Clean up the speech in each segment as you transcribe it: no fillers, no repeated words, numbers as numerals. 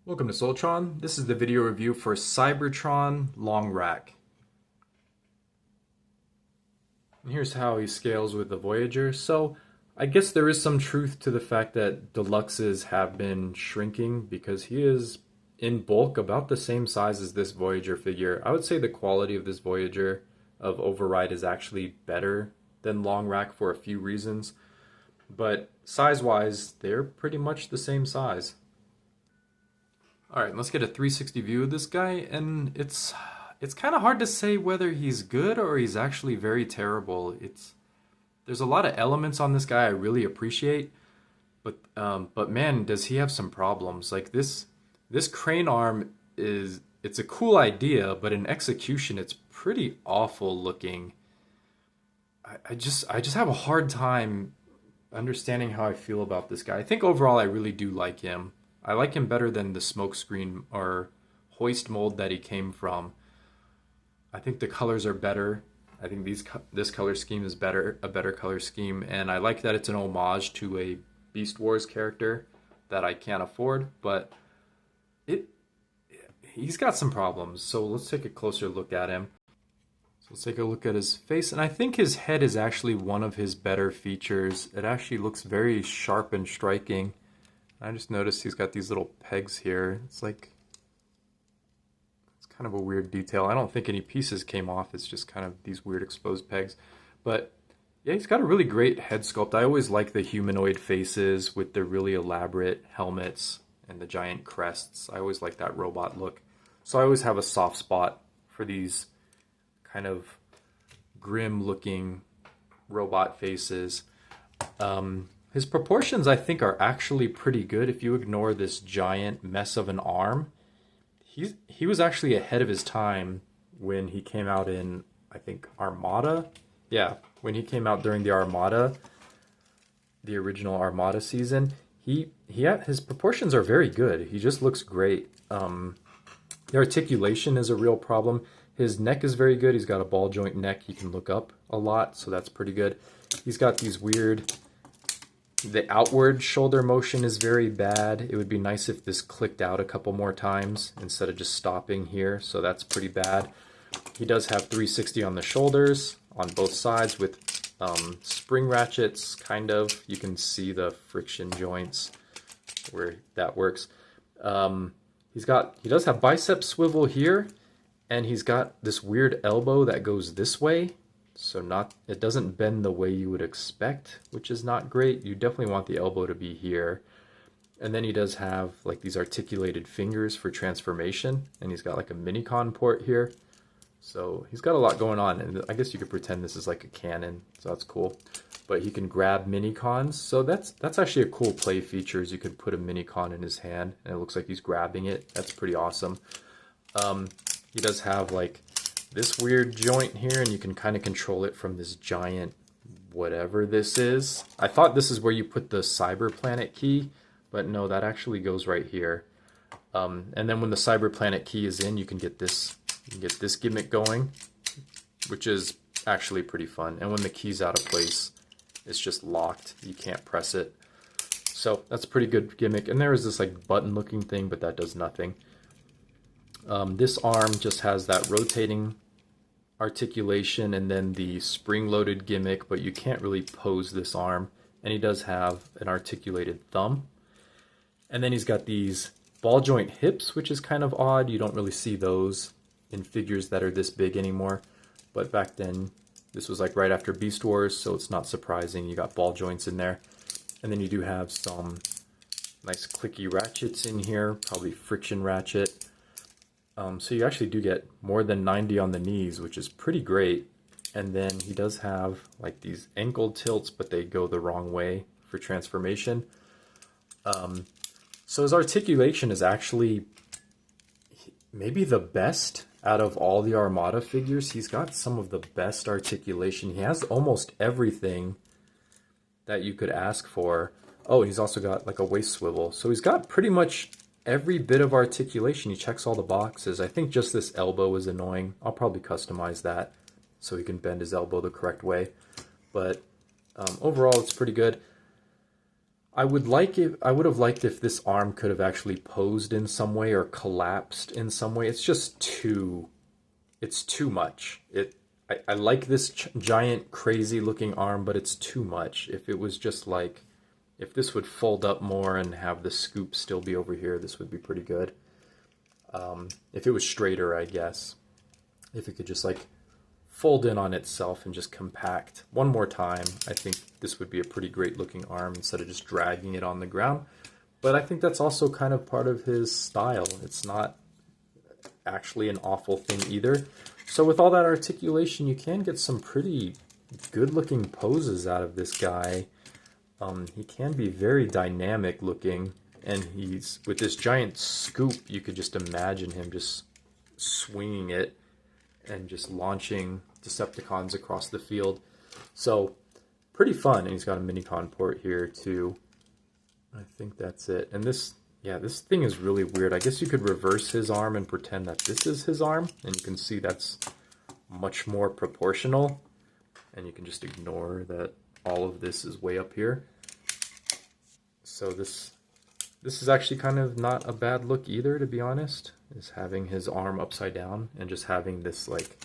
Welcome to Cybertron. This is the video review for Cybertron Longrack. And here's how he scales with the Voyager. So I guess there is some truth to the fact that deluxes have been shrinking because he is in bulk about the same size as this Voyager figure. I would say the quality of this Voyager of Override is actually better than Longrack for a few reasons. But size-wise, they're pretty much the same size. Alright, let's get a 360 view of this guy, and it's kind of hard to say whether he's good or he's actually very terrible. There's a lot of elements on this guy I really appreciate, but man, does he have some problems. Like this crane arm it's a cool idea, but in execution it's pretty awful looking. I just have a hard time understanding how I feel about this guy. I think overall I really do like him. I like him better than the smokescreen or hoist mold that he came from. I think the colors are better. I think this color scheme is a better color scheme, and I like that it's an homage to a Beast Wars character that I can't afford, but he's got some problems. So let's take a closer look at him. So let's take a look at his face, and I think his head is actually one of his better features. It actually looks very sharp and striking. I just noticed he's got these little pegs here. It's kind of a weird detail. I don't think any pieces came off. It's just kind of these weird exposed pegs. But yeah, he's got a really great head sculpt. I always like the humanoid faces with the really elaborate helmets and the giant crests. I always like that robot look. So I always have a soft spot for these kind of grim looking robot faces. His proportions, I think, are actually pretty good if you ignore this giant mess of an arm. He was actually ahead of his time when he came out in, I think, Armada? Yeah, when he came out during the Armada, the original Armada season. His proportions are very good. He just looks great. The articulation is a real problem. His neck is very good. He's got a ball joint neck. He can look up a lot, so that's pretty good. He's got these weird... The outward shoulder motion is very bad. It would be nice if this clicked out a couple more times instead of just stopping here, so that's pretty bad. He does have 360 on the shoulders on both sides with spring ratchets, kind of. You can see the friction joints where that works. He does have bicep swivel here, and he's got this weird elbow that goes this way. So it doesn't bend the way you would expect, which is not great. You definitely want the elbow to be here. And then he does have like these articulated fingers for transformation, and he's got like a minicon port here. So he's got a lot going on, and I guess you could pretend this is like a cannon, so that's cool. But he can grab minicons, so that's actually a cool play feature, is you could put a minicon in his hand, and it looks like he's grabbing it. That's pretty awesome. He does have like this weird joint here, and you can kind of control it from this giant whatever this is. I thought this is where you put the Cyber Planet key, but no, that actually goes right here. And then when the Cyber Planet key is in, you can get this gimmick going, which is actually pretty fun. And when the key's out of place, it's just locked. You can't press it. So that's a pretty good gimmick. And there is this like button looking thing, but that does nothing. This arm just has that rotating articulation and then the spring-loaded gimmick, but you can't really pose this arm. And he does have an articulated thumb. And then he's got these ball joint hips, which is kind of odd. You don't really see those in figures that are this big anymore. But back then, this was like right after Beast Wars, so it's not surprising. You got ball joints in there. And then you do have some nice clicky ratchets in here, probably friction ratchet. So you actually do get more than 90 on the knees, which is pretty great. And then he does have like these ankle tilts, but they go the wrong way for transformation. So his articulation is actually maybe the best out of all the Armada figures. He's got some of the best articulation. He has almost everything that you could ask for. Oh, he's also got like a waist swivel. So he's got pretty much every bit of articulation. He checks all the boxes. I think just this elbow is annoying. I'll probably customize that so he can bend his elbow the correct way. But overall, it's pretty good. I would have liked if this arm could have actually posed in some way or collapsed in some way. It's just it's too much. I like this giant crazy looking arm, but it's too much. If it was just like, if this would fold up more and have the scoop still be over here, this would be pretty good. If it was straighter, I guess. If it could just like fold in on itself and just compact one more time, I think this would be a pretty great looking arm instead of just dragging it on the ground. But I think that's also kind of part of his style. It's not actually an awful thing either. So with all that articulation, you can get some pretty good looking poses out of this guy. He can be very dynamic looking, and he's with this giant scoop, you could just imagine him just swinging it and just launching Decepticons across the field. So pretty fun. And he's got a Minicon port here too. I think that's it. And this, yeah, this thing is really weird. I guess you could reverse his arm and pretend that this is his arm, and you can see that's much more proportional, and you can just ignore that all of this is way up here. So this is actually kind of not a bad look either, to be honest, is having his arm upside down and just having this like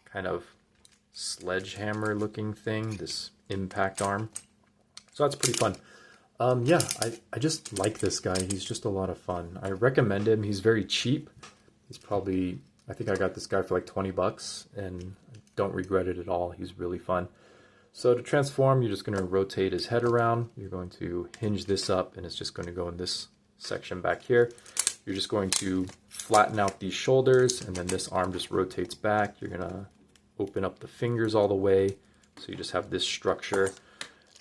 kind of sledgehammer looking thing, this impact arm. So that's pretty fun. Yeah, I just like this guy. He's just a lot of fun. I recommend him. He's very cheap. He's probably, I think I got this guy for like 20 bucks and I don't regret it at all. He's really fun. So to transform, you're just going to rotate his head around. You're going to hinge this up and it's just going to go in this section back here. You're just going to flatten out these shoulders, and then this arm just rotates back. You're going to open up the fingers all the way. So you just have this structure.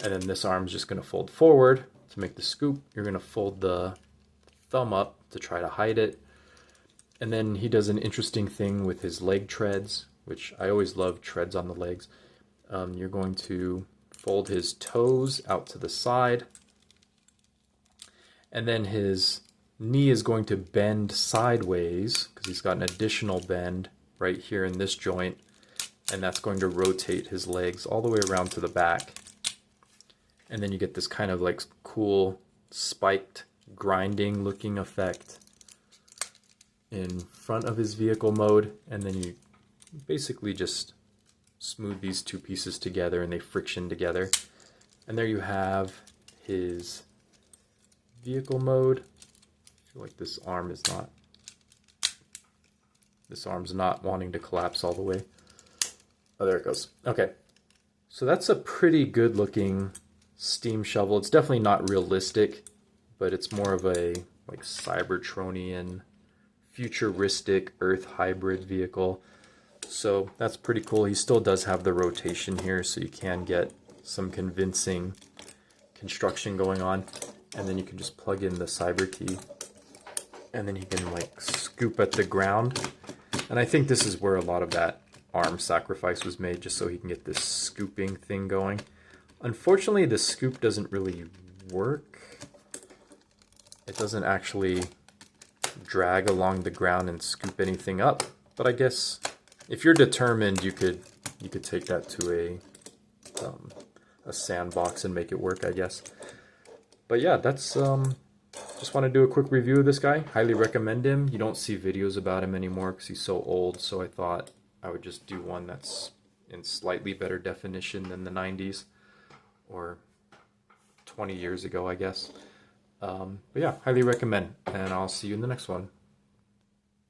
And then this arm is just going to fold forward to make the scoop. You're going to fold the thumb up to try to hide it. And then he does an interesting thing with his leg treads, which I always love treads on the legs. You're going to fold his toes out to the side. And then his knee is going to bend sideways because he's got an additional bend right here in this joint. And that's going to rotate his legs all the way around to the back. And then you get this kind of like cool spiked grinding looking effect in front of his vehicle mode. And then you basically just smooth these two pieces together and they friction together. And there you have his vehicle mode. I feel like this arm's not wanting to collapse all the way. Oh, there it goes. Okay. So that's a pretty good looking steam shovel. It's definitely not realistic, but it's more of a like Cybertronian futuristic Earth hybrid vehicle. So that's pretty cool. He still does have the rotation here, so you can get some convincing construction going on. And then you can just plug in the Cyber key, and then he can like scoop at the ground. And I think this is where a lot of that arm sacrifice was made, just so he can get this scooping thing going. Unfortunately, the scoop doesn't really work. It doesn't actually drag along the ground and scoop anything up. But I guess if you're determined, you could take that to a sandbox and make it work, I guess. But yeah, that's just want to do a quick review of this guy. Highly recommend him. You don't see videos about him anymore because he's so old, so I thought I would just do one that's in slightly better definition than the 90s or 20 years ago, I guess. But yeah, highly recommend, and I'll see you in the next one.